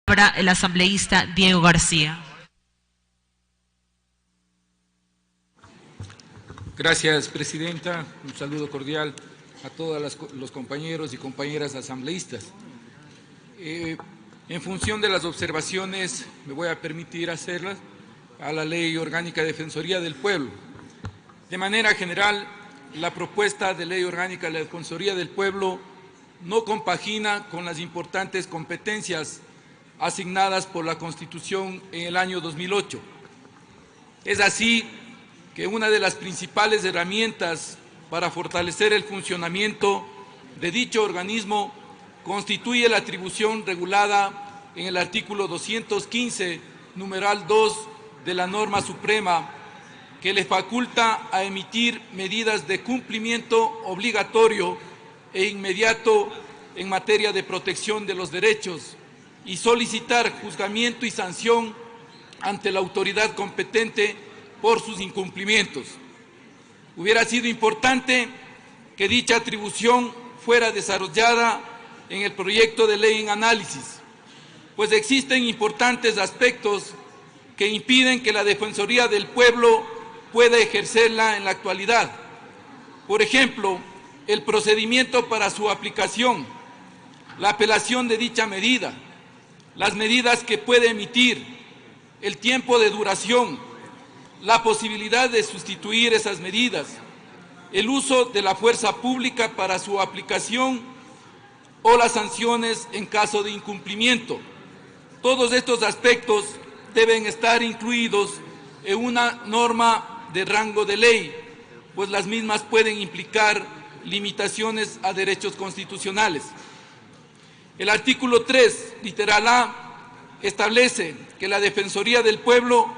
Ahora el asambleísta Diego García. Gracias, presidenta. Un saludo cordial a todos los compañeros y compañeras asambleístas. En función de las observaciones, me voy a permitir hacerlas a la Ley Orgánica de Defensoría del Pueblo. De manera general, la propuesta de Ley Orgánica de la Defensoría del Pueblo no compagina con las importantes competencias asignadas por la Constitución en el año 2008. Es así que una de las principales herramientas para fortalecer el funcionamiento de dicho organismo constituye la atribución regulada en el artículo 215, numeral 2 de la norma suprema, que le faculta a emitir medidas de cumplimiento obligatorio e inmediato en materia de protección de los derechos y solicitar juzgamiento y sanción ante la autoridad competente por sus incumplimientos. Hubiera sido importante que dicha atribución fuera desarrollada en el proyecto de ley en análisis, pues existen importantes aspectos que impiden que la Defensoría del Pueblo pueda ejercerla en la actualidad. Por ejemplo, el procedimiento para su aplicación, la apelación de dicha medida, las medidas que puede emitir, el tiempo de duración, la posibilidad de sustituir esas medidas, el uso de la fuerza pública para su aplicación o las sanciones en caso de incumplimiento. Todos estos aspectos deben estar incluidos en una norma de rango de ley, pues las mismas pueden implicar limitaciones a derechos constitucionales. El artículo 3, literal A, establece que la Defensoría del Pueblo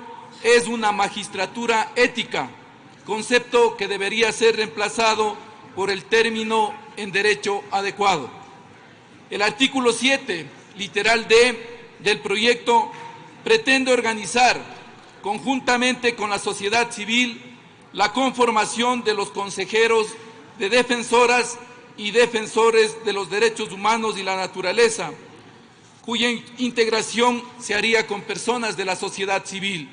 es una magistratura ética, concepto que debería ser reemplazado por el término en derecho adecuado. El artículo 7, literal D, del proyecto pretende organizar conjuntamente con la sociedad civil la conformación de los consejeros de defensoras y defensores de los derechos humanos y la naturaleza, cuya integración se haría con personas de la sociedad civil,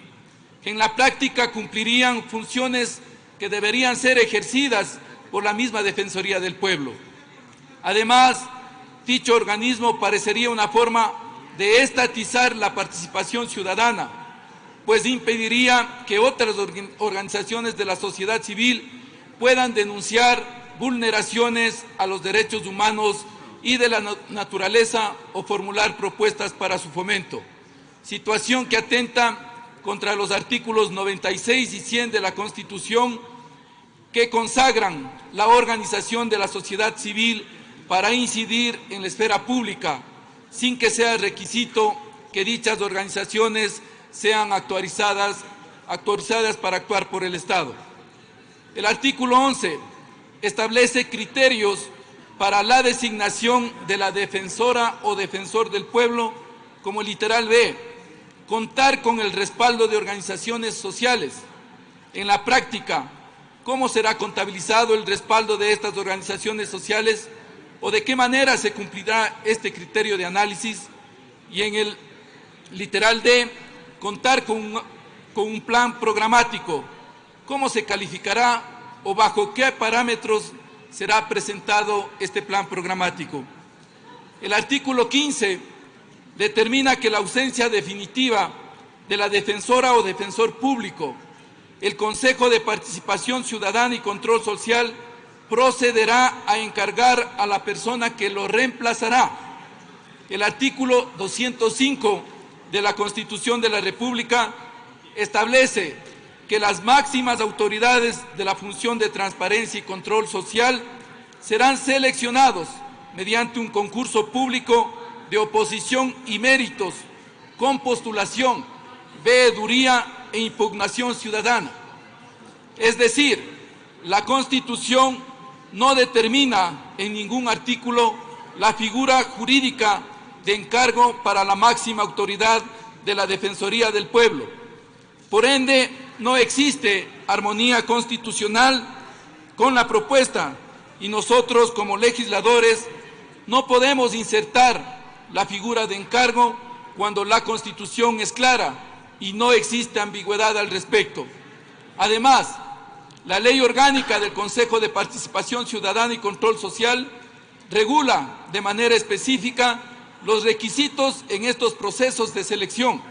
que en la práctica cumplirían funciones que deberían ser ejercidas por la misma Defensoría del Pueblo. Además, dicho organismo parecería una forma de estatizar la participación ciudadana, pues impediría que otras organizaciones de la sociedad civil puedan denunciar vulneraciones a los derechos humanos y de la naturaleza o formular propuestas para su fomento, situación que atenta contra los artículos 96 y 100 de la Constitución, que consagran la organización de la sociedad civil para incidir en la esfera pública, sin que sea requisito que dichas organizaciones sean autorizadas para actuar por el Estado. El artículo 11 establece criterios para la designación de la defensora o defensor del pueblo, como literal B, contar con el respaldo de organizaciones sociales. En la práctica, ¿cómo será contabilizado el respaldo de estas organizaciones sociales o de qué manera se cumplirá este criterio de análisis? Y en el literal D, contar con un plan programático. ¿Cómo se calificará o bajo qué parámetros será presentado este plan programático? El artículo 15 determina que la ausencia definitiva de la defensora o defensor público, el Consejo de Participación Ciudadana y Control Social procederá a encargar a la persona que lo reemplazará. El artículo 205 de la Constitución de la República establece que las máximas autoridades de la función de transparencia y control social serán seleccionados mediante un concurso público de oposición y méritos, con postulación, veeduría e impugnación ciudadana. Es decir, la Constitución no determina en ningún artículo la figura jurídica de encargo para la máxima autoridad de la Defensoría del Pueblo. Por ende, no existe armonía constitucional con la propuesta y nosotros, como legisladores, no podemos insertar la figura de encargo cuando la Constitución es clara y no existe ambigüedad al respecto. Además, la Ley Orgánica del Consejo de Participación Ciudadana y Control Social regula de manera específica los requisitos en estos procesos de selección,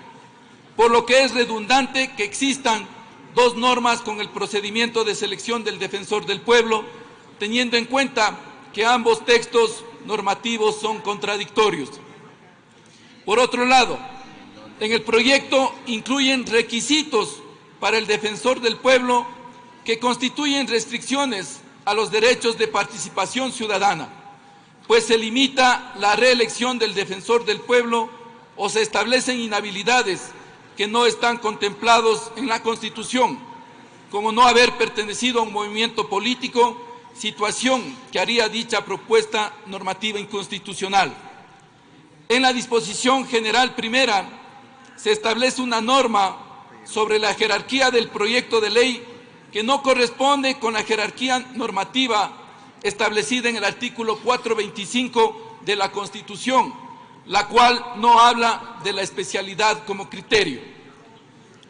por lo que es redundante que existan dos normas con el procedimiento de selección del Defensor del Pueblo, teniendo en cuenta que ambos textos normativos son contradictorios. Por otro lado, en el proyecto incluyen requisitos para el Defensor del Pueblo que constituyen restricciones a los derechos de participación ciudadana, pues se limita la reelección del Defensor del Pueblo o se establecen inhabilidades que no están contemplados en la Constitución, como no haber pertenecido a un movimiento político, situación que haría dicha propuesta normativa inconstitucional. En la disposición general primera se establece una norma sobre la jerarquía del proyecto de ley que no corresponde con la jerarquía normativa establecida en el artículo 425 de la Constitución, la cual no habla de la especialidad como criterio.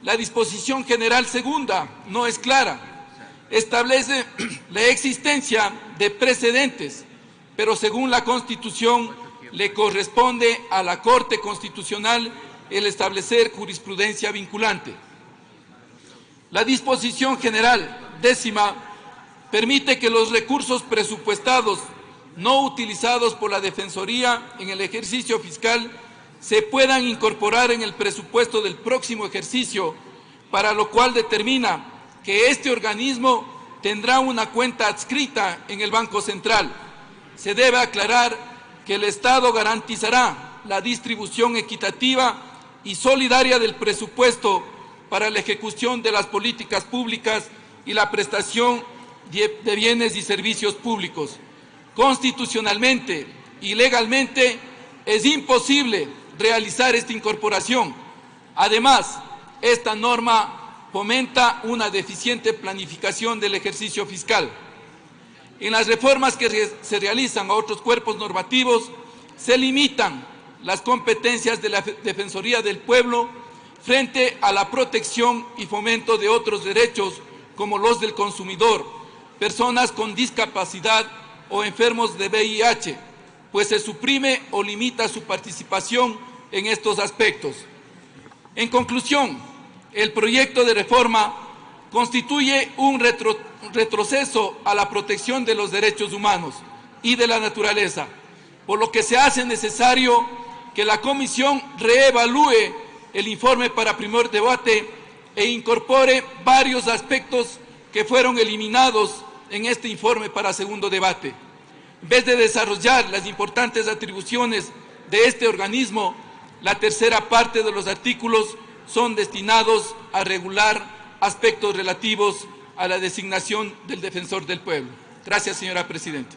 La disposición general segunda no es clara, establece la existencia de precedentes, pero según la Constitución le corresponde a la Corte Constitucional el establecer jurisprudencia vinculante. La disposición general décima permite que los recursos presupuestados no utilizados por la Defensoría en el ejercicio fiscal se puedan incorporar en el presupuesto del próximo ejercicio, para lo cual determina que este organismo tendrá una cuenta adscrita en el Banco Central. Se debe aclarar que el Estado garantizará la distribución equitativa y solidaria del presupuesto para la ejecución de las políticas públicas y la prestación de bienes y servicios públicos. Constitucionalmente y legalmente es imposible realizar esta incorporación. Además, esta norma fomenta una deficiente planificación del ejercicio fiscal. En las reformas que se realizan a otros cuerpos normativos, se limitan las competencias de la Defensoría del Pueblo frente a la protección y fomento de otros derechos como los del consumidor, personas con discapacidad o enfermos de VIH, pues se suprime o limita su participación en estos aspectos. En conclusión, el proyecto de reforma constituye un retroceso a la protección de los derechos humanos y de la naturaleza, por lo que se hace necesario que la Comisión reevalúe el informe para primer debate e incorpore varios aspectos que fueron eliminados en este informe para segundo debate. En vez de desarrollar las importantes atribuciones de este organismo, la tercera parte de los artículos son destinados a regular aspectos relativos a la designación del Defensor del Pueblo. Gracias, señora Presidenta.